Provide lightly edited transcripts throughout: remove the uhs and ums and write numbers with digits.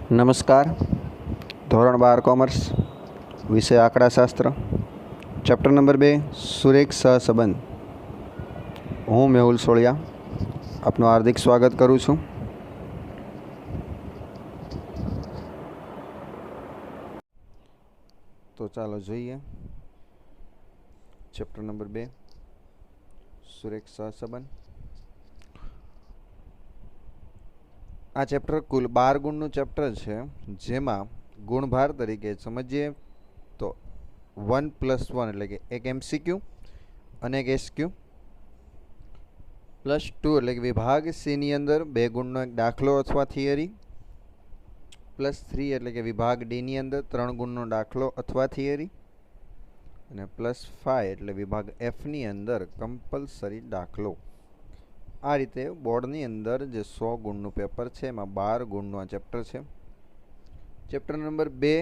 નમસ્કાર. ધોરણ 12 કોમર્સ, વિષય આંકડાશાસ્ત્ર, ચેપ્ટર નંબર 2 સુરેખ સહસંબંધ. હું મેહુલ સોળિયા આપનું હાર્દિક સ્વાગત કરું છું. તો ચાલો જોઈએ ચેપ્ટર નંબર 2 સુરેખ સહસંબંધ. આ ચેપ્ટર કુલ 12 ગુણનું ચેપ્ટર છે, જેમાં ગુણભાર તરીકે સમજીએ તો 1+1 એટલે કે એક MCQ અને એક SQ, +2 એટલે કે વિભાગ C ની અંદર 2 ગુણનો એક દાખલો અથવા થિયરી, +3 એટલે કે વિભાગ D ની અંદર 3 ગુણનો દાખલો અથવા થિયરી, અને +5 એટલે વિભાગ F ની અંદર કમ્પલસરી દાખલો. આ રીતે બોર્ડની અંદર જે 100 ગુણનું પેપર છે એમાં 12 ગુણનું આ ચેપ્ટર છે. ચેપ્ટર નંબર 2,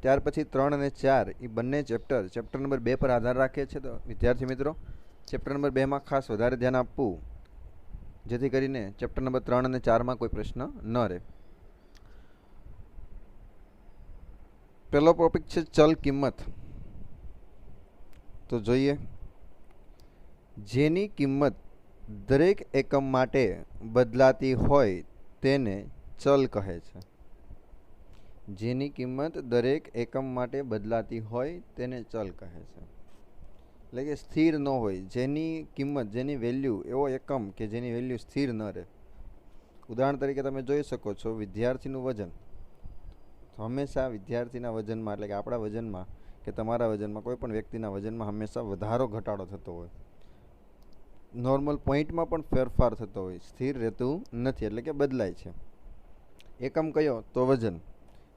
ત્યાર પછી 3 અને 4 એ બંને ચેપ્ટર નંબર 2 પર આધાર રાખે છે. તો વિદ્યાર્થી મિત્રો, ચેપ્ટર નંબર 2માં ખાસ વધારે ધ્યાન આપવું, જેથી કરીને ચેપ્ટર નંબર 3 અને 4માં કોઈ પ્રશ્ન ન રહે. પહેલો ટોપિક છે ચલ કિંમત. તો જોઈએ, જેની કિંમત દરેક એકમ માટે બદલાતી હોય તેને ચલ કહે છે. જેની કિંમત દરેક એકમ માટે બદલાતી હોય તેને ચલ કહે છે. એટલે કે સ્થિર ન હોય, જેની કિંમત, જેની વેલ્યુ, એવો એકમ કે જેની વેલ્યુ સ્થિર ન રહે. ઉદાહરણ તરીકે તમે જોઈ શકો છો વિદ્યાર્થીનું વજન. તો હંમેશા વિદ્યાર્થીના વજનમાં, એટલે કે આપણા વજનમાં કે તમારા વજનમાં, કોઈ પણ વ્યક્તિના વજનમાં હંમેશા વધારો ઘટાડો થતો હોય. નોર્મલ પોઈન્ટમાં પણ ફેરફાર થતો હોય, સ્થિર રહેતું નથી, એટલે કે બદલાય છે. એકમ કયો? તો વજન.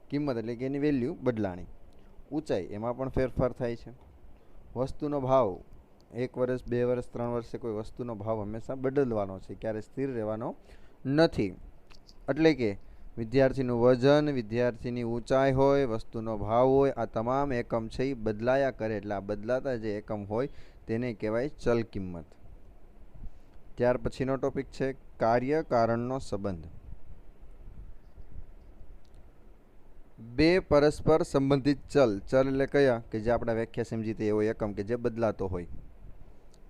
કિંમત એટલે કે એની વેલ્યુ બદલાણી. ઊંચાઈ, એમાં પણ ફેરફાર થાય છે. વસ્તુનો ભાવ, 1 વર્ષ, 2 વર્ષ, 3 વર્ષે કોઈ વસ્તુનો ભાવ હંમેશા બદલવાનો છે, ક્યારે સ્થિર રહેવાનો નથી. એટલે કે વિદ્યાર્થીનું વજન, વિદ્યાર્થીની ઊંચાઈ હોય, વસ્તુનો ભાવ હોય, આ તમામ એકમ છે એ બદલાયા કરે. એટલે આ બદલાતા જે એકમ હોય તેને કહેવાય ચલ કિંમત. ત્યાર પછીનો ટોપિક છે કાર્ય કારણનો સંબંધ. બે પરસ્પર સંબંધિત ચલ એટલે કયા? કે જે આપણે વ્યાખ્યા સમજી તે એવો એકમ કે જે બદલાતો હોય.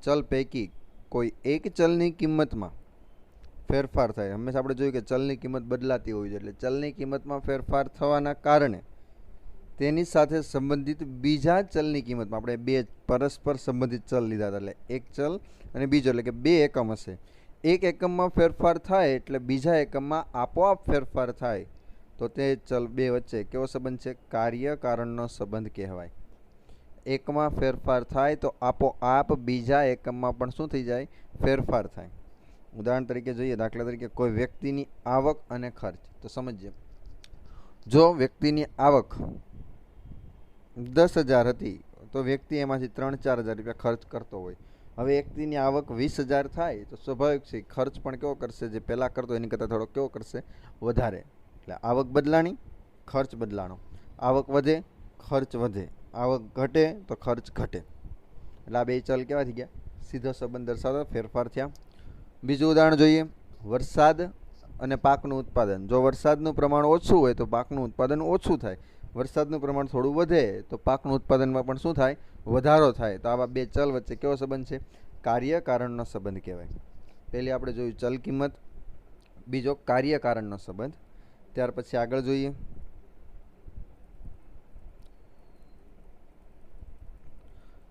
ચલ પૈકી કોઈ એક ચલની કિંમતમાં ફેરફાર થાય. હંમેશા આપણે જોયું કે ચલની કિંમત બદલાતી હોય છે, એટલે ચલની કિંમતમાં ફેરફાર થવાના કારણે તેની સાથે સંબંધિત બીજા ચલની કિંમતમાં, આપણે 2 પરસ્પર સંબંધિત ચલ લીધા હતા, એટલે એક ચલ અને બીજો, એટલે કે 2 એકમ હશે. એક એકમમાં ફેરફાર થાય એટલે બીજા એકમમાં આપોઆપ ફેરફાર થાય, તો તે ચલ 2 વચ્ચે કેવો સંબંધ છે? કાર્ય કારણનો સંબંધ કહેવાય. એકમાં ફેરફાર થાય તો આપોઆપ બીજા એકમમાં પણ શું થઈ જાય? ફેરફાર થાય. ઉદાહરણ તરીકે જોઈએ, દાખલા તરીકે કોઈ વ્યક્તિની આવક અને ખર્ચ. તો સમજીએ, જો વ્યક્તિની આવક 10,000 હતી તો વ્યક્તિ એમાંથી 3-4 હજાર રૂપિયા ખર્ચ કરતો હોય. હવે વ્યક્તિની આવક 20,000 થાય તો સ્વાભાવિક છે ખર્ચ પણ કેવો કરશે? જે પહેલાં કરતો એની કરતાં થોડો કેવો કરશે? વધારે. એટલે આવક બદલાણી, ખર્ચ બદલાણો. આવક વધે, ખર્ચ વધે. આવક ઘટે તો ખર્ચ ઘટે. એટલે આ બે ચલ કેવા થઈ ગયા? સીધો સંબંધ દર્શાવતા ફેરફાર થયા. બીજું ઉદાહરણ જોઈએ, વરસાદ અને પાકનું ઉત્પાદન. જો વરસાદનું પ્રમાણ ઓછું હોય તો પાકનું ઉત્પાદન ઓછું થાય. વરસાદનું પ્રમાણ થોડું વધે તો પાકનું ઉત્પાદનમાં પણ શું થાય? વધારો થાય. તો આવા બે ચલ વચ્ચે કેવો સંબંધ છે? કાર્ય કારણનો સંબંધ કહેવાય. પહેલી આપણે જોયું ચલ કિંમત, બીજો કાર્ય કારણનો સંબંધ. ત્યાર પછી આગળ જોઈએ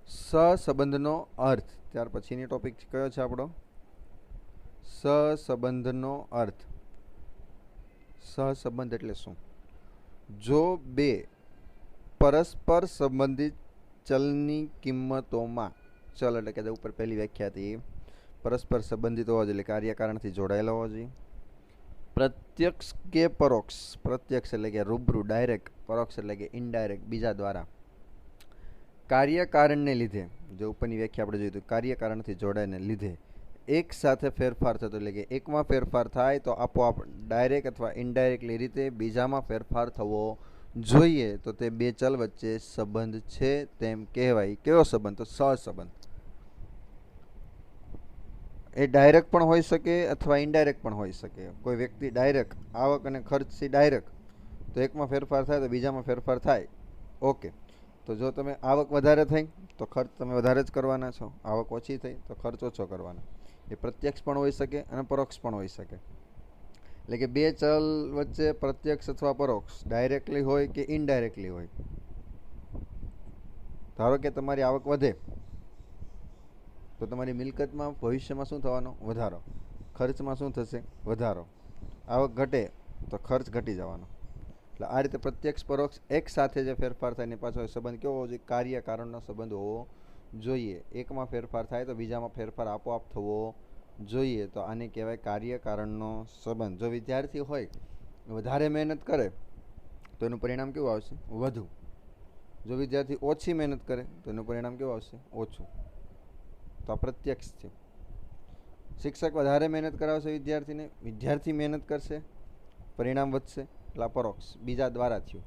સહસંબંધનો અર્થ. ત્યાર પછીની ટોપિક કયો છે આપણો? સહસંબંધનો અર્થ. સહસંબંધ એટલે શું? જો 2 પરસ્પર સંબંધિત ચલની કિંમતોમાં, ચલ એટલે કે ઉપર પહેલી વ્યાખ્યા હતી, પરસ્પર સંબંધિત હોવા જોઈએ, કાર્ય કારણથી જોડાયેલા હોવા જોઈએ. પ્રત્યક્ષ કે પરોક્ષ. પ્રત્યક્ષ એટલે કે રૂબરૂ, ડાયરેક્ટ. પરોક્ષ એટલે કે ઇનડાયરેક્ટ, બીજા દ્વારા. કાર્ય કારણને લીધે, જે ઉપરની વ્યાખ્યા આપણે જોઈ, કાર્ય કારણથી જોડાઈને લીધે એક સાથે ફેરફાર થતો, એટલે કે એકમાં ફેરફાર થાય તો આપોઆપ ડાયરેક્ટ અથવા ઇનડાયરેક્ટલી રીતે બીજામાં ફેરફાર થવો જોઈએ. તો તે બે ચલ વચ્ચે સંબંધ છે તેમ કહેવાય. કેવો સંબંધ? તો સહસંબંધ. એ ડાયરેક્ટ પણ હોઈ શકે અથવા ઇનડાયરેક્ટ પણ હોઈ શકે. કોઈ વ્યક્તિ ડાયરેક્ટ આવક અને ખર્ચથી ડાયરેક્ટ તો એકમાં ફેરફાર થાય તો બીજામાં ફેરફાર થાય. ઓકે, તો જો તમે આવક વધારે થઈ તો ખર્ચ તમે વધારે જ કરવાના છો, આવક ઓછી થઈ તો ખર્ચ ઓછો કરવાનો. એ પ્રત્યક્ષ પણ હોઈ શકે અને પરોક્ષ પણ હોઈ શકે. એટલે કે બે ચલ વચ્ચે પ્રત્યક્ષ અથવા પરોક્ષ ડાયરેક્ટલી હોય કે ઇનડાયરેક્ટલી હોય. ધારો કે તમારી આવક વધે તો તમારી મિલકતમાં ભવિષ્યમાં શું થવાનો? વધારો. ખર્ચમાં શું થશે? વધારો. આવક ઘટે તો ખર્ચ ઘટી જવાનો. એટલે આ રીતે પ્રત્યક્ષ પરોક્ષ એક સાથે જે ફેરફાર થાય એની પાછળ સંબંધ કેવો હોવો જોઈએ? કાર્ય કારણનો સંબંધ હોવો જોઈએ. એકમાં ફેરફાર થાય તો બીજામાં ફેરફાર આપોઆપ થવો જોઈએ. તો આને કહેવાય કાર્ય કારણનો સંબંધ. જો વિદ્યાર્થી હોય વધારે મહેનત કરે તો એનું પરિણામ કેવું આવશે? વધુ. જો વિદ્યાર્થી ઓછી મહેનત કરે તો એનું પરિણામ કેવું આવશે? ઓછું. તો આ પ્રત્યક્ષ છે. શિક્ષક વધારે મહેનત કરાવશે વિદ્યાર્થીને, વિદ્યાર્થી મહેનત કરશે, પરિણામ વધશે. એટલે પરોક્ષ બીજા દ્વારા થયું.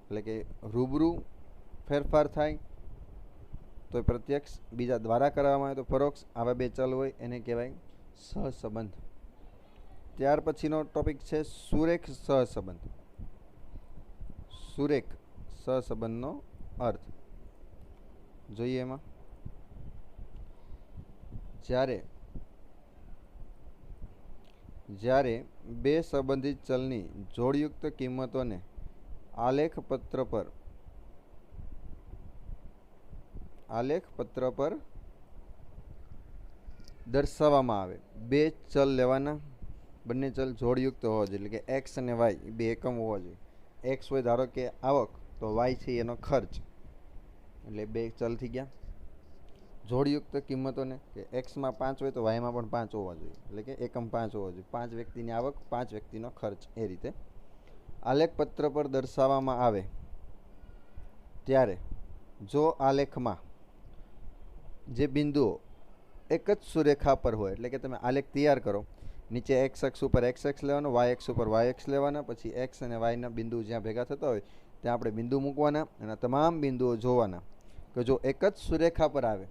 એટલે કે રૂબરૂ ફેરફાર થાય તો પ્રત્યક્ષ, બીજા દ્વારા કરવામાં આવે તો પરોક્ષ. આવા બે ચલ હોય એને કહેવાય સહસંબંધ. ત્યાર પછીનો ટોપિક છે સુરેખ સહસંબંધ. સુરેખ સહસંબંધનો અર્થ જોઈએ. એમાં જ્યારે બે સંબંધિત ચલની જોડયુક્ત કિંમતોને આલેખપત્ર પર દર્શાવવામાં આવે. બે ચલ લેવાના, બંને ચલ જોડયુક્ત હોવા જોઈએ. એટલે કે એક્સ અને વાય બે એકમ હોવા જોઈએ. એક્સ હોય ધારો કે આવક, તો વાય છે એનો ખર્ચ. એટલે બે ચલ થઈ ગયા. જોડયુક્ત કિંમતોને કે એક્સમાં 5 હોય તો વાયમાં પણ 5 હોવા જોઈએ. એટલે કે એકમ 5 હોવા જોઈએ. 5 વ્યક્તિની આવક, 5 વ્યક્તિનો ખર્ચ. એ રીતે આલેખપત્ર પર દર્શાવવામાં આવે ત્યારે જો આલેખમાં જે બિંદુઓ એક જ સુરેખા પર હોય, એટલે કે તમે આલેખ તૈયાર કરો, નીચે એક્સ અક્ષ ઉપર એક્સ અક્ષ લેવાનો, વાય અક્ષ ઉપર વાય અક્ષ લેવાના, પછી એક્સ અને વાયના બિંદુ જ્યાં ભેગા થતા હોય ત્યાં આપણે બિંદુ મૂકવાના અને તમામ બિંદુઓ જોવાના કે જો એક જ સુરેખા પર આવે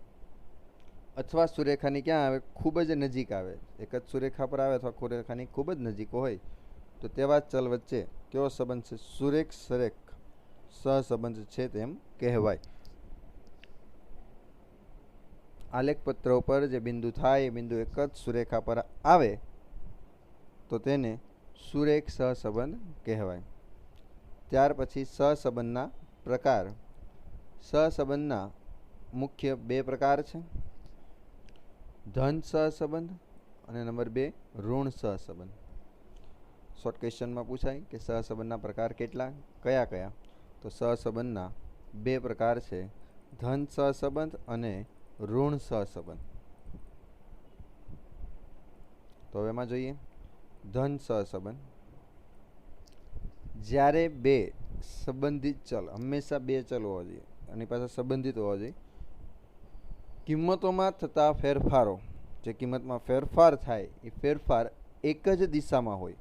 અથવા સુરેખાની ક્યાં આવે? ખૂબ જ નજીક આવે. એક જ સુરેખા પર આવે અથવા સુરેખાની ખૂબ જ નજીક હોય તો તેવા ચલ વચ્ચે કેવો સંબંધ છે? સુરેખ સહસંબંધ છે તેમ કહેવાય. આલેખપત્ર ઉપર જે બિંદુ થાય એ બિંદુ એક જ સુરેખા પર આવે તો તેને સુરેખ સહસંબંધ કહેવાય. ત્યાર પછી સહસંબંધના પ્રકાર. સહસંબંધના મુખ્ય બે પ્રકાર છે, ધન સહસંબંધ અને નંબર 2 ઋણ સહસંબંધ. શોર્ટ ક્વેશ્ચનમાં પૂછાય કે સહસંબંધના પ્રકાર કેટલા, કયા કયા? તો સહસંબંધના બે પ્રકાર છે, ધન સહસંબંધ અને ઋણ સહસંબંધ. તો હવે એમાં જોઈએ ધન સહસંબંધ. જ્યારે બે સંબંધિત ચલ, હંમેશા બે ચલ હોવા જોઈએ, એની પાસે સંબંધિત હોવા જોઈએ, કિંમતોમાં થતા ફેરફારો, જે કિંમતમાં ફેરફાર થાય એ ફેરફાર એક જ દિશામાં હોય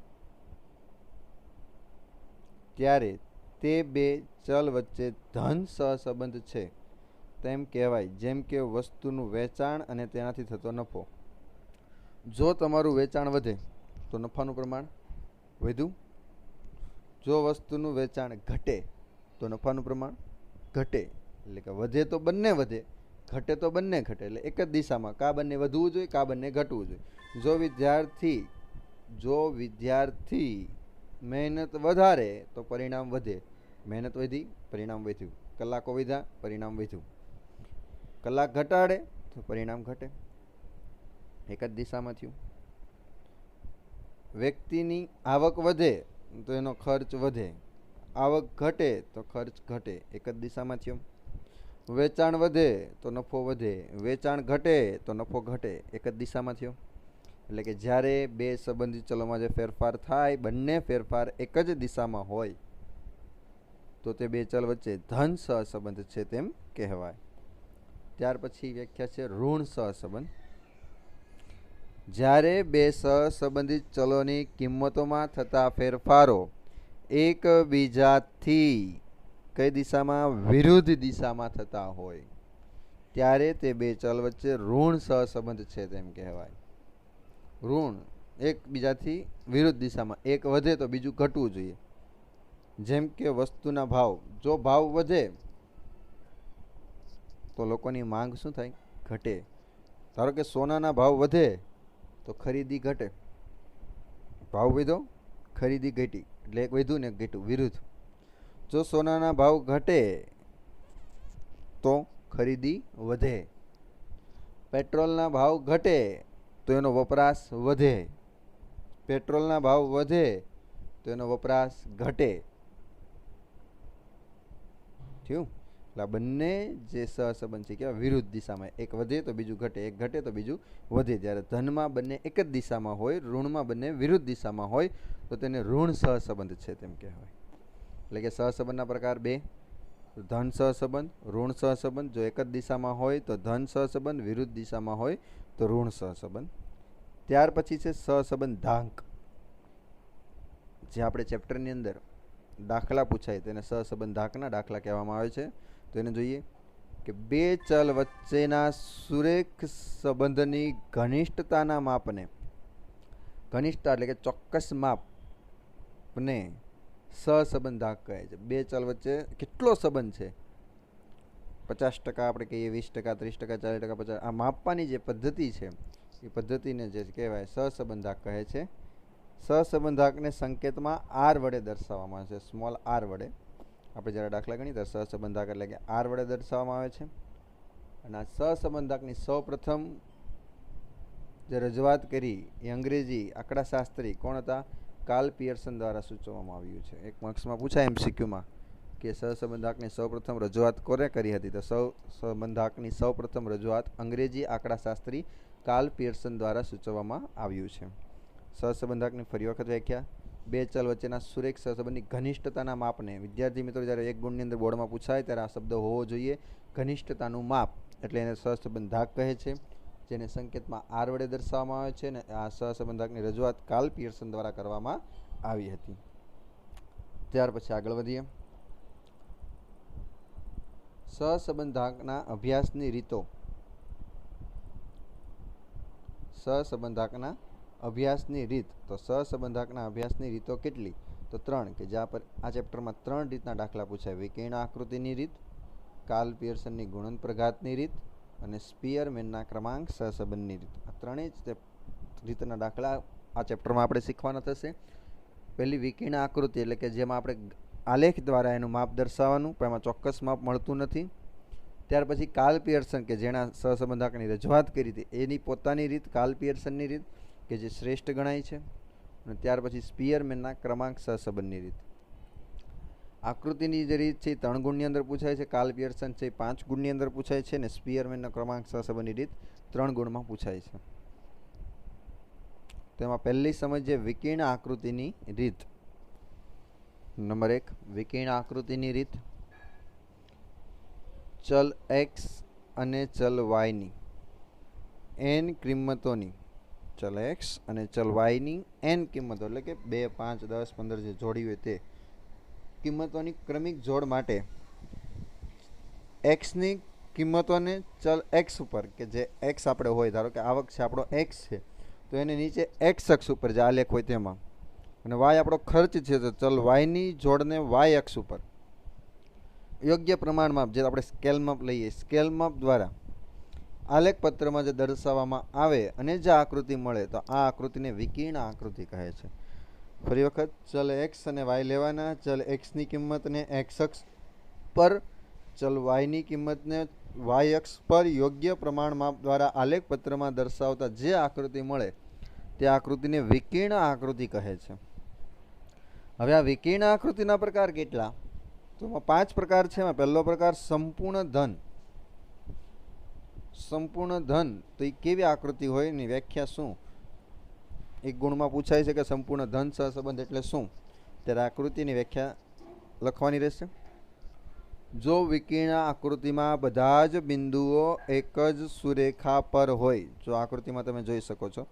ત્યારે તે બે ચલ વચ્ચે ધન સહસંબંધ છે તેમ કહેવાય. જેમ કે વસ્તુનું વેચાણ અને તેનાથી થતો નફો. જો તમારું વેચાણ વધે તો નફાનું પ્રમાણ વધ્યું. જો વસ્તુનું વેચાણ ઘટે તો નફાનું પ્રમાણ ઘટે. એટલે કે વધે તો બંને વધે, ઘટે તો બંને ઘટે. એટલે એક જ દિશામાં, કા બંને વધવું જોઈએ કા બંને ઘટવું જોઈએ. જો વિદ્યાર્થી મહેનત વધારે તો પરિણામ વધે. મહેનત વધી, પરિણામ વધ્યું. કલાકો વધ્યા, પરિણામ વધ્યું. કલાક ઘટાડે તો પરિણામ ઘટે. એક જ દિશામાં થયું. વ્યક્તિની આવક વધે તો એનો ખર્ચ વધે, આવક ઘટે તો ખર્ચ ઘટે. એક જ દિશામાં થયું. વેચાણ વધે તો નફો વધે, વેચાણ ઘટે તો નફો ઘટે. એક જ દિશામાં થયો. એટલે કે જ્યારે બે સંબંધિત ચલોમાં જે ફેરફાર થાય, બંને ફેરફાર એક જ દિશામાં હોય તો તે બે ચલ વચ્ચે ધન સહસંબંધ છે તેમ કહેવાય. ત્યાર પછી વ્યાખ્યા છે ઋણ સહસંબંધ. જ્યારે બે સહસંબંધિત ચલોની કિંમતોમાં થતા ફેરફારો એકબીજાથી કઈ દિશામાં? વિરુદ્ધ દિશામાં થતા હોય ત્યારે તે બે ચલ વચ્ચે ઋણ સહસંબંધ છે તેમ કહેવાય. ઋણ એકબીજાથી વિરુદ્ધ દિશામાં, એક વધે તો બીજું ઘટવું જોઈએ. જેમ કે વસ્તુના ભાવ, જો ભાવ વધે તો લોકોની માંગ શું થાય? ઘટે. ધારો કે સોનાના ભાવ વધે તો ખરીદી ઘટે. ભાવ વધ્યો, ખરીદી ઘટી, એટલે એક વધ્યું ને એક ઘટ્યું, વિરુદ્ધ. જો સોનાના ભાવ ઘટે તો ખરીદી વધે. પેટ્રોલના ભાવ ઘટે તો એનો વપરાશ વધે. પેટ્રોલના ભાવ વધે તો એનો વપરાશ ઘટે. થયું? એટલે આ બંને જે સહસંબંધ છે કેવા? વિરુદ્ધ દિશામાં. એક વધે તો બીજું ઘટે, એક ઘટે તો બીજું વધે. જ્યારે ધનમાં બંને એક જ દિશામાં હોય, ઋણમાં બંને વિરુદ્ધ દિશામાં હોય તો તેને ઋણ સહસંબંધ છે તેમ કહેવાય. એટલે કે સહસંબંધના પ્રકાર બે: ધન સહસંબંધ, ઋણ સહસંબંધ. જો એક જ દિશામાં હોય તો ધન સહસંબંધ, વિરુદ્ધ દિશામાં હોય તો ઋણ સહસંબંધ. ત્યાર પછી છે સહસંબંધાંક. જે આપણે ચેપ્ટરની અંદર દાખલા પૂછાય તેને સહસંબંધાંકના દાખલા કહેવામાં આવે છે. તો એને જોઈએ કે બે ચલ વચ્ચેના સુરેખ સંબંધની ઘનિષ્ઠતાના માપને, ઘનિષ્ઠતા એટલે કે ચોક્કસ માપને સહસંબંધાંક કહે છે. બે ચલ વચ્ચે કેટલો સંબંધ છે, 50% આપણે કહીએ, 20%, 30%, 40%, 50%, આ માપવાની જે પદ્ધતિ છે એ પદ્ધતિને જે કહેવાય સહસંબંધાંક કહે છે. સહસંબંધાંકને સંકેતમાં આર વડે દર્શાવવામાં આવે છે, સ્મોલ આર વડે. આપણે જ્યારે દાખલા ગણીએ ત્યારે સહસંબંધાંક એટલે કે આર વડે દર્શાવવામાં આવે છે. અને આ સહસંબંધાંકની સૌપ્રથમ જે રજૂઆત કરી એ અંગ્રેજી આંકડાશાસ્ત્રી કોણ હતા? કાર્લ પિયર્સન દ્વારા સૂચવવામાં આવ્યું છે. એક માર્ક્સમાં પૂછાય MCQમાં કે સહસંબંધાંકની સૌપ્રથમ રજૂઆત કોને કરી હતી? તો સહસંબંધાંકની સૌપ્રથમ રજૂઆત અંગ્રેજી આંકડાશાસ્ત્રી કાર્લ પિયર્સન દ્વારા સૂચવવામાં આવ્યું છે. સહસંબંધાંકની ફરી વખત વ્યાખ્યા: બે ચલ વચ્ચેના સુરેખ સહસંબંધની ઘનિષ્ઠતાના માપને. વિદ્યાર્થી મિત્રો, જ્યારે એક ગુણની અંદર બોર્ડમાં પૂછાય ત્યારે આ શબ્દ હોવો જોઈએ. ઘનિષ્ઠતાનું માપ એટલે એને સહસંબંધાંક કહે છે, જેને સંકેતમાં આર વડે દર્શાવવામાં આવે છે. અને આ સહસંબંધાંકની રજૂઆત કાર્લ પિયર્સન દ્વારા કરવામાં આવી હતી. ત્યાર પછી આગળ વધીએ. સહસંબંધાંકના અભ્યાસની રીતો. સહસંબંધાંકના અભ્યાસની રીત. તો સહસંબંધાંકના અભ્યાસની રીતો કેટલી? તો 3, કે જ્યાં પર આ ચેપ્ટરમાં 3 રીતના દાખલા પૂછાય: વિકર્ણ આકૃતિની રીત, કાર્લ પિયર્સનની ગુણન પ્રઘાતની રીત અને સ્પીયરમેનના ક્રમાંક સહસંબંધની રીત. આ ત્રણેય જ રીતના દાખલા આ ચેપ્ટરમાં આપણે શીખવાના થશે. પહેલી વિકર્ણ આકૃતિ એટલે કે જેમાં આપણે આલેખ દ્વારા એનું માપ દર્શાવવાનું, પણ એમાં ચોક્કસ માપ મળતું નથી. ત્યાર પછી કાર્લ પિયર્સન કે જેના સહસંબંધાંકની રજૂઆત કરી હતી એની પોતાની રીત, કાર્લ પિયર્સનની રીત કે જે શ્રેષ્ઠ ગણાય છે. અને ત્યાર પછી સ્પીયરમેનના ક્રમાંક સહસંબંધની રીત. આકૃતિની જે રીત છે એ 3 ગુણની અંદર પૂછાય છે, કાર્લ પિયર્સન છે 5 ગુણની અંદર પૂછાય છે, અને સ્પીયરમેનના ક્રમાંક સહસંબંધની રીત 3 ગુણમાં પૂછાય છે. તેમાં પહેલી સમજીએ વિકર્ણ આકૃતિની રીત. નંબર 1, વિકર્ણ આકૃતિની રીત. ચલ x અને ચલ y ની n કિંમતોની, ચલ x અને ચલ y ની n કિંમતો એટલે કે 2, 5, 10, 15 જે જોડી હોય તે કિંમતોની ક્રમિક જોડ માટે x ની કિંમતોને ચલ x ઉપર, કે જે x આપણે હોય, ધારો કે આવક છે આપણો x છે, તો એને નીચે x અક્ષ ઉપર જે આલેખ હોય તેમાં, અને y આપણો ખર્ચ છે તો ચલ y ની જોડને y અક્ષ ઉપર યોગ્ય પ્રમાણમાં, જે આપણે સ્કેલ માપ લઈએ, સ્કેલ માપ દ્વારા આલેખ પત્રમાં જે દર્શાવવામાં આવે અને જે આકૃતિ મળે તો આ આકૃતિને વિકર્ણ આકૃતિ કહે છે. ફરી વખત, ચલ x અને y લેવાના. ચલ x ની કિંમતને x અક્ષ પર, ચલ y ની કિંમતને y અક્ષ પર યોગ્ય પ્રમાણ માપ દ્વારા આલેખ પત્રમાં દર્શાવતા જે આકૃતિ મળે તે આકૃતિને વિકર્ણ આકૃતિ કહે છે. હવે આ વિકર્ણ આકૃતિના પ્રકાર કેટલા? તો એમાં 5 પ્રકાર છે. એમાં પહેલો પ્રકાર સંપૂર્ણ ધન. સંપૂર્ણ ધન તો એ કેવી આકૃતિ હોય એની વ્યાખ્યા શું? એક ગુણમાં પૂછાય છે કે સંપૂર્ણ ધન સહસંબંધ એટલે શું? ત્યારે આકૃતિની વ્યાખ્યા લખવાની રહેશે. જો વિકર્ણ આકૃતિમાં બધા જ બિંદુઓ એક જ સુરેખા પર હોય, જો આકૃતિમાં તમે જોઈ શકો છો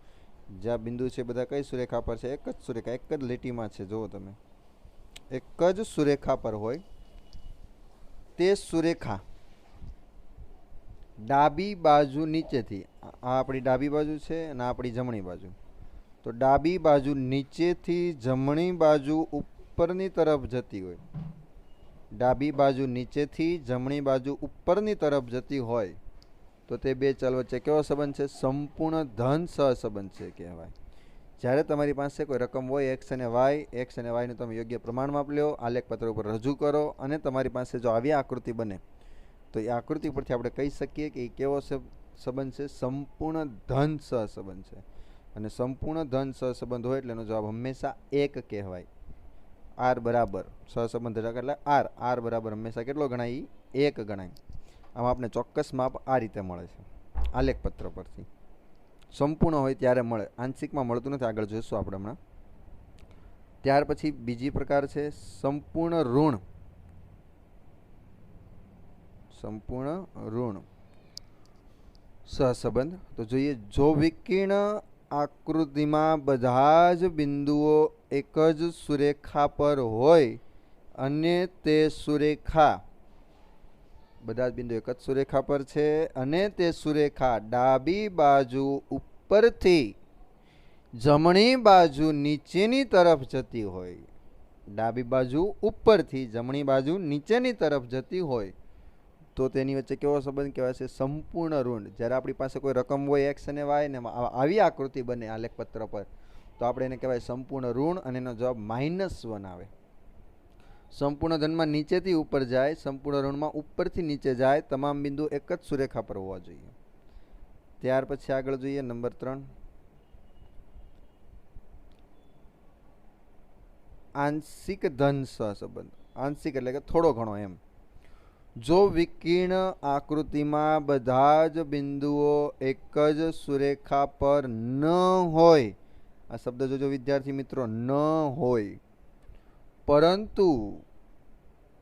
જ્યાં બિંદુ છે બધા કઈ સુરેખા પર છે? એક જ સુરેખા, એક જ લીટીમાં છે. જુઓ તમે, એક જ સુરેખા પર હોય તે સુરેખા ડાબી બાજુ નીચેથી, આ આપણી ડાબી બાજુ છે અને આ આપણી જમણી બાજુ. તો ડાબી બાજુ નીચેથી જમણી બાજુ ઉપરની તરફ જતી હોય, ડાબી બાજુ નીચેથી જમણી બાજુ ઉપરની તરફ જતી હોય તો તે બે ચલ વચ્ચે કેવો સંબંધ છે? સંપૂર્ણ ધન સહસંબંધ છે કહેવાય. જ્યારે તમારી પાસે કોઈ રકમ હોય એક્સ અને વાયનું તમે યોગ્ય પ્રમાણ માપ લો, આલેખપત્ર ઉપર રજૂ કરો અને તમારી પાસે જો આવી આકૃતિ બને તો એ આકૃતિ પરથી આપણે કહી શકીએ કે એ કેવો સંબંધ છે? સંપૂર્ણ ધન સહસંબંધ છે. અને સંપૂર્ણ ધન સહસંબંધ હોય એટલે એનો જવાબ હંમેશા એક કહેવાય. આર બરાબર સહસંબંધ એટલે આર બરાબર હંમેશા કેટલો ગણાય? એક ગણાય. આમાં આપણે ચોક્કસ માપ આ રીતે મળે છે આલેખપત્ર પરથી. સંપૂર્ણ હોય ત્યારે મળે, આંશિકમાં મળતું નથી, આગળ જોઈશું આપણે હમણાં. ત્યાર પછી બીજી પ્રકાર છે સંપૂર્ણ ઋણ. સંપૂર્ણ ઋણ સહસંબંધ. તો જોઈએ, જો વિકર્ણ આકૃતિમાં બધા જ બિંદુઓ એક જ સુરેખા પર હોય અને તે સુરેખા, બધા જ બિંદુ એક જ સુરેખા પર છે અને તે સુરેખા ડાબી બાજુ ઉપરથી જમણી બાજુ નીચેની તરફ જતી હોય, ડાબી બાજુ ઉપરથી જમણી બાજુ નીચેની તરફ જતી હોય તો તેની વચ્ચે કેવો સંબંધ કહેવાય છે? સંપૂર્ણ ઋણ. જ્યારે આપણી પાસે કોઈ રકમ હોય એક્સ અને વાય ને આવી આકૃતિ બને આલેખપત્ર પર તો આપણે એને કહેવાય સંપૂર્ણ ઋણ અને એનો જવાબ -1 આવે. સંપૂર્ણ ધનમાં નીચેથી ઉપર જાય, સંપૂર્ણ ઋણમાં ઉપરથી નીચે જાય, તમામ બિંદુ એક જ સુરેખા પર હોવા જોઈએ. ત્યાર પછી આગળ જોઈએ નંબર 3, આંશિક ધન સહસંબંધ. આંશિક એટલે કે થોડો ઘણો એમ. જો વિકર્ણ આકૃતિમાં બધા જ બિંદુઓ એક જ સુરેખા પર ન હોય, આ શબ્દ જોજો વિદ્યાર્થી મિત્રો, ન હોય, પરંતુ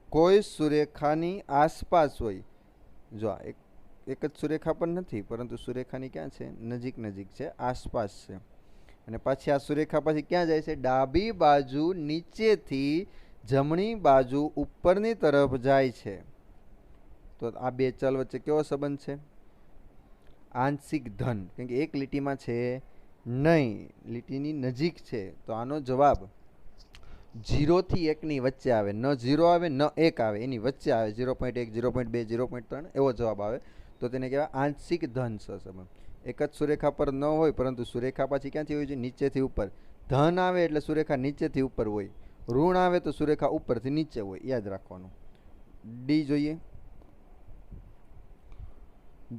કોઈ સુરેખાની આસપાસ હોય. જો એક જ સુરેખા પર નથી, પરંતુ સુરેખાની ક્યાં છે? નજીક છે, આસપાસ છે. અને પાછી આ સુરેખા પછી ક્યાં જાય છે? ડાબી બાજુ નીચેથી જમણી બાજુ ઉપરની તરફ જાય છે. તો આ બે ચલ વચ્ચે કેવો સંબંધ છે? આંશિક ધન. કેમ કે એક લીટીમાં છે નહીં, લીટીની નજીક છે. તો આનો જવાબ 0 થી 1 ની વચ્ચે આવે. ન 0 આવે ન 1 આવે, એની વચ્ચે આવે. 0.1, 0.2, 0.3 એવો જવાબ આવે. તો તેને કહેવાય આંશિક ધન સહસંબંધ. એક જ સુરેખા પર ન હોય, પરંતુ સુરેખા પાછી ક્યાંથી હોય છે? નીચેથી ઉપર. ધન આવે એટલે સુરેખા નીચેથી ઉપર હોય, ઋણ આવે તો સુરેખા ઉપરથી નીચે હોય, યાદ રાખવાનું. ડી જોઈએ,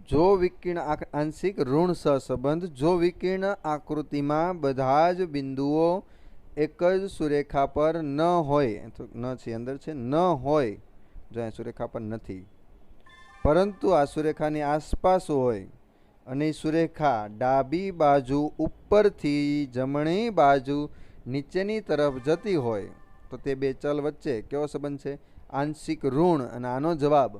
જો વિકર્ણ આંશિક ઋણ સહસંબંધ. જો વિકર્ણ આકૃતિમાં બધા જ બિંદુઓ એક જ સુરેખા પર ન હોય, તો ન છે અંદર છે, ન હોય, જો અહીં સુરેખા પર નથી, પરંતુ આ સુરેખાની આસપાસ હોય અને સુરેખા ડાબી બાજુ ઉપરથી જમણી બાજુ નીચેની તરફ જતી હોય તો તે બે ચલ વચ્ચે કેવો સંબંધ છે? આંશિક ઋણ. અને આનો જવાબ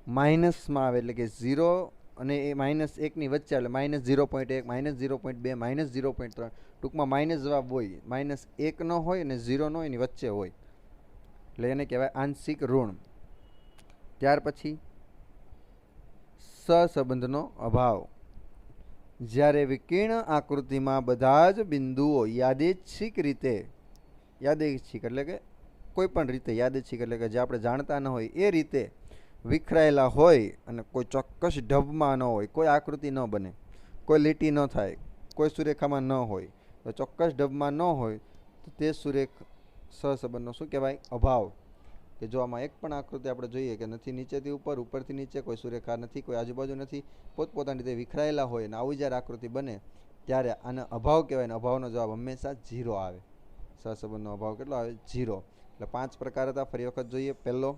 માઇનસમાં આવે, એટલે કે 0 અને એ -1 ની વચ્ચે, એટલે -0.1, -0.2, -0.3, ટૂંકમાં માઇનસ જવાબ હોય. -1 ન હોય અને 0 ન હોય, એની વચ્ચે હોય, એટલે એને કહેવાય આંશિક ઋણ. ત્યાર પછી સહસંબંધનો અભાવ. જ્યારે વિકર્ણ આકૃતિમાં બધા જ બિંદુઓ યાદચ્છિક એટલે કે કોઈ પણ રીતે યાદચ્છિક એટલે કે જે આપણે જાણતા ન હોય એ રીતે વિખરાયેલા હોય અને કોઈ ચોક્કસ ઢબમાં ન હોય, કોઈ આકૃતિ ન બને, કોઈ લીટી ન થાય, કોઈ સુરેખામાં ન હોય, તો ચોક્કસ ઢબમાં ન હોય તો તે સહસંબંધનો શું કહેવાય? અભાવ. કે જો આમાં એક પણ આકૃતિ આપણે જોઈએ કે નથી નીચેથી ઉપર, ઉપરથી નીચે, કોઈ સુરેખા નથી, કોઈ આજુબાજુ નથી, પોતપોતાની રીતે વિખરાયેલા હોય અને આવી જ્યારે આકૃતિ બને ત્યારે આનો અભાવ કહેવાય. અને અભાવનો જવાબ હંમેશા 0 આવે. સહસંબંધનો અભાવ કેટલો આવે? 0. એટલે 5 પ્રકાર હતા, ફરી વખત જોઈએ. પહેલો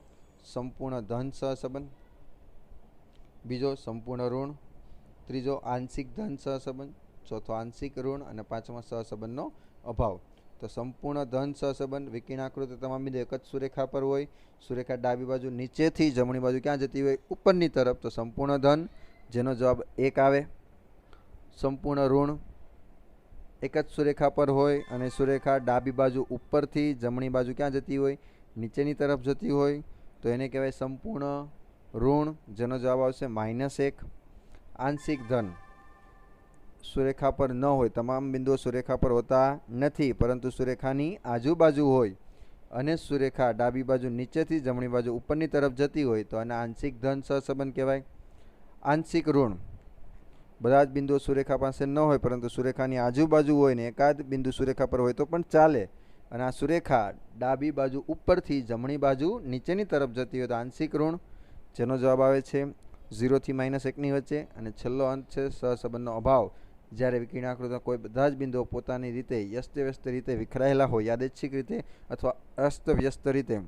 સંપૂર્ણ ધન સહસંબંધ, બીજો સંપૂર્ણ ઋણ, ત્રીજો આંશિક ધન સહસંબંધ, ચોથો આંશિક ઋણ અને પાંચમો સહસંબંધનો અભાવ. તો સંપૂર્ણ ધન સહસંબંધ, વિકર્ણ આકૃતિ તમામ બિંદુ એક જ સુરેખા પર હોય, સુરેખા ડાબી બાજુ નીચેથી જમણી બાજુ ક્યાં જતી હોય? ઉપરની તરફ, તો સંપૂર્ણ ધન, જેનો જવાબ 1 આવે. સંપૂર્ણ ઋણ, એક જ સુરેખા પર હોય અને સુરેખા ડાબી બાજુ ઉપરથી જમણી બાજુ ક્યાં જતી હોય? નીચેની તરફ જતી હોય, તો એને કહેવાય સંપૂર્ણ ઋણ જેનો જવાબ આવશે -1, આંશિક ધન સુરેખા પર ન હોય, તમામ બિંદુઓ સુરેખા પર હોતા નથી પરંતુ સુરેખાની આજુબાજુ હોય અને સુરેખા ડાબી બાજુ નીચેથી જમણી બાજુ ઉપરની તરફ જતી હોય તો આને આંશિક ધન સહસંબંધ કહેવાય. આંશિક ઋણ બધા જ બિંદુઓ સુરેખા પાસે ન હોય પરંતુ સુરેખાની આજુબાજુ હોય ને એકાદ બિંદુ સુરેખા પર હોય તો પણ ચાલે, અને આ સુરેખા ડાબી બાજુ ઉપરથી જમણી બાજુ નીચેની તરફ જતી હોય તો આંશિક ઋણ જેનો જવાબ આવે છે 0 થી -1ની વચ્ચે. અને છેલ્લો અંત છે સહસંબંધનો અભાવ. જ્યારે વિકર્ણ આકૃતિમાં કોઈ બધા જ બિંદુઓ પોતાની રીતે વ્યસ્ત રીતે વિખરાયેલા હોય, યાદચ્છિક રીતે અથવા અસ્તવ્યસ્ત રીતે,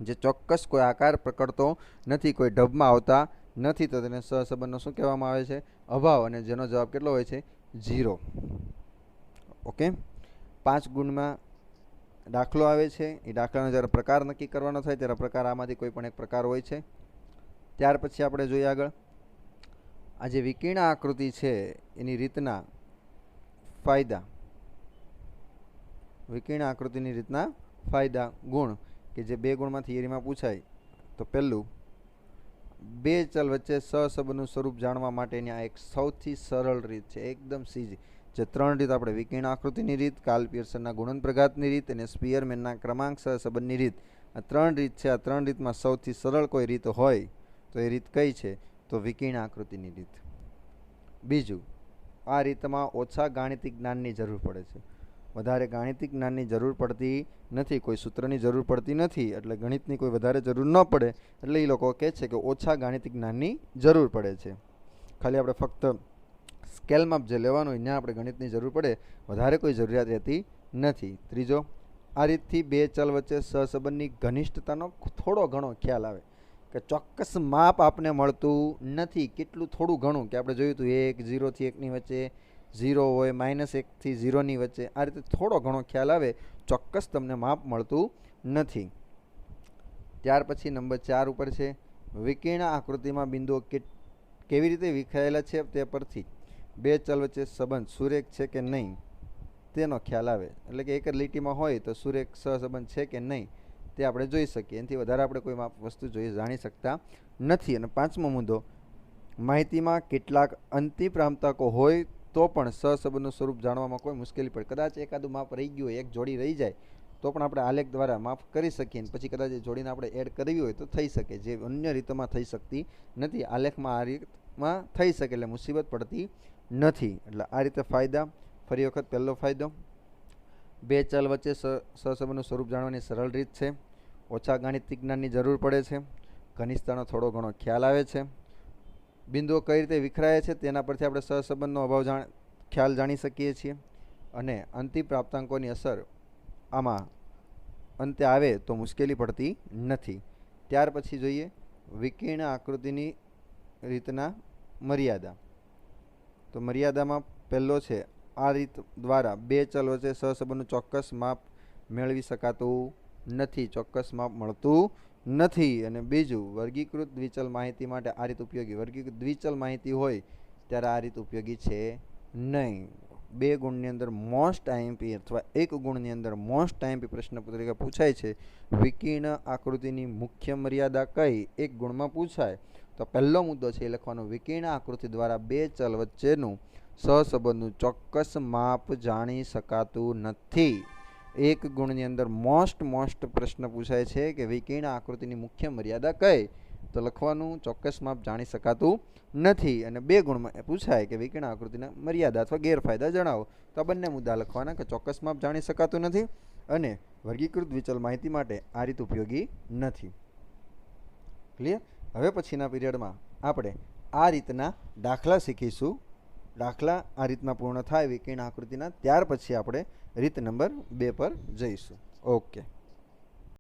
જે ચોક્કસ કોઈ આકાર પકડતો નથી, કોઈ ઢબમાં આવતા નથી, તો તેને સહસંબંધનો શું કહેવામાં આવે છે? અભાવ. અને જેનો જવાબ કેટલો હોય છે? 0. ઓકે, 5 ગુણમાં દાખલો આવે છે. એ દાખલાનો જ્યારે પ્રકાર નક્કી કરવાનો થાય ત્યારે પ્રકાર આમાંથી કોઈ પણ એક પ્રકાર હોય છે. ત્યાર પછી આપણે જોઈએ આગળ આ જે વિકર્ણ આકૃતિ છે એની રીતના ફાયદા. વિકર્ણ આકૃતિની રીતના ફાયદા ગુણ કે જે 2 ગુણમાં થિયરીમાં પૂછાય. તો પહેલું, 2 ચલ વચ્ચે સહસંબંધનું સ્વરૂપ જાણવા માટેની આ એક સૌથી સરળ રીત છે, એકદમ સીધી. જે 3 રીત આપણે વિકર્ણ આકૃતિની રીત, કાર્લ પિયર્સનના ગુણન પ્રઘાતની રીત અને સ્પીયરમેનના ક્રમાંક સહસંબંધની રીત, આ 3 રીત છે. આ 3 રીતમાં સૌથી સરળ કોઈ રીત હોય તો એ રીત કઈ છે? તો વિકર્ણ આકૃતિની રીત. બીજું, આ રીતમાં ઓછા ગાણિતિક જ્ઞાનની જરૂર પડે છે, વધારે ગાણિતિક જ્ઞાનની જરૂર પડતી નથી, કોઈ સૂત્રની જરૂર પડતી નથી, એટલે ગણિતની કોઈ વધારે જરૂર ન પડે. એટલે એ લોકો કહે છે કે ઓછા ગાણિતિક જ્ઞાનની જરૂર પડે છે. ખાલી આપણે ફક્ત સ્કેલ માપ જે લેવાનું હોય ત્યાં આપણે ગણિતની જરૂર પડે, વધારે કોઈ જરૂરિયાત રહેતી નથી. ત્રીજો, આ રીતથી 2 ચલ વચ્ચે સહસંબંધની ઘનિષ્ઠતાનો થોડો ઘણો ખ્યાલ આવે કે ચોક્કસ માપ આપને મળતું નથી, કેટલું થોડું ઘણું, કે આપણે જોયું હતું 1 0 થી 1ની વચ્ચે 0 હોય, -1 થી 0ની વચ્ચે, આ રીતે થોડો ઘણો ખ્યાલ આવે, ચોક્કસ તમને માપ મળતું નથી. ત્યાર પછી નંબર 4 ઉપર છે વિકર્ણ આકૃતિમાં બિંદુઓ કેવી રીતે વિખરાયેલા છે તે પરથી 2 ચલ વચ્ચે સંબંધ સુરેખ છે કે નહીં તેનો ખ્યાલ આવે. એટલે કે એક જ લીટીમાં હોય તો સુરેખ સહસંબંધ છે કે નહીં તે આપણે જોઈ શકીએ. એનાથી વધારે આપણે કોઈ વસ્તુ જાણી શકતા નથી. અને 5મો મુદ્દો, માહિતીમાં કેટલાક અંતિપ્રાંતકો હોય તો પણ સહસંબંધનું સ્વરૂપ જાણવામાં કોઈ મુશ્કેલી પડે. કદાચ એકાદું માપ રહી ગયું હોય, એક જોડી રહી જાય તો પણ આપણે આલેખ દ્વારા માફ કરી શકીએ, પછી કદાચ એ જોડીને આપણે એડ કરવી હોય તો થઈ શકે, જે અન્ય રીતોમાં થઈ શકતી નથી. આલેખમાં આ રીતમાં થઈ શકે એટલે મુસીબત પડતી નથી. એટલે આ રીતે ફાયદા. ફરી વખત પહેલો ફાયદો, 2 ચલ વચ્ચે સહસંબંધનું સ્વરૂપ જાણવાની સરળ રીત છે, ઓછા ગાણિતિક જ્ઞાનની જરૂર પડે છે, ઘનિષ્ઠતાનો થોડો ઘણો ખ્યાલ આવે છે, બિંદુઓ કઈ રીતે વિખરાય છે તેના પરથી આપણે સહસંબંધનો અભાવ ખ્યાલ જાણી શકીએ છીએ, અને અંતિમ પ્રાપ્તાંકોની અસર આમાં અંતે આવે તો મુશ્કેલી પડતી નથી. ત્યાર પછી જોઈએ વિકર્ણ આકૃતિની રીતના મર્યાદા. તો મર્યાદામાં પહેલો છે, આ રીત દ્વારા 2 ચલ વચ્ચે સહસંબંધનું ચોક્કસ માપ મેળવી શકાતું નથી, ચોક્કસ માપ મળતું નથી. અને બીજું, વર્ગીકૃત દ્વિચલ માહિતી માટે આ રીત ઉપયોગી. વર્ગીકૃત દ્વિચલ માહિતી હોય ત્યારે આ રીત ઉપયોગી છે નહીં. 2 ગુણની અંદર મોસ્ટ આઈએમપી અથવા 1 ગુણની અંદર મોસ્ટ આઈએમપી પ્રશ્ન પત્રિકા પૂછાય છે, વિકર્ણ આકૃતિની મુખ્ય મર્યાદા કઈ 1 ગુણમાં પૂછાય તો પહેલો મુદ્દો છે એ લખવાનો, વિકર્ણ આકૃતિ દ્વારા 2 ચલ વચ્ચેનું સહસંબંધનું ચોક્કસ માપ જાણી શકાતું નથી. 1 ગુણની અંદર મોસ્ટ પ્રશ્ન પૂછાય છે કે વિકર્ણ આકૃતિની મુખ્ય મર્યાદા કઈ, તો લખવાનું ચોક્કસ માપ જાણી શકાતું નથી. અને 2 ગુણમાં પૂછાય કે વિકર્ણ આકૃતિના મર્યાદા અથવા ગેરફાયદા જણાવો, તો આ બંને મુદ્દા લખવાના કે ચોક્કસ માપ જાણી શકાતું નથી અને વર્ગીકૃત દ્વિચલ માહિતી માટે આ રીત ઉપયોગી નથી. ક્લિયર? હવે પછીના પીરિયડમાં આપણે આ રીતના દાખલા શીખીશું. દાખલા આ રીતના પૂર્ણ થાય વિકર્ણ આકૃતિના, ત્યાર પછી આપણે રીત નંબર 2 પર જઈશું. ઓકે.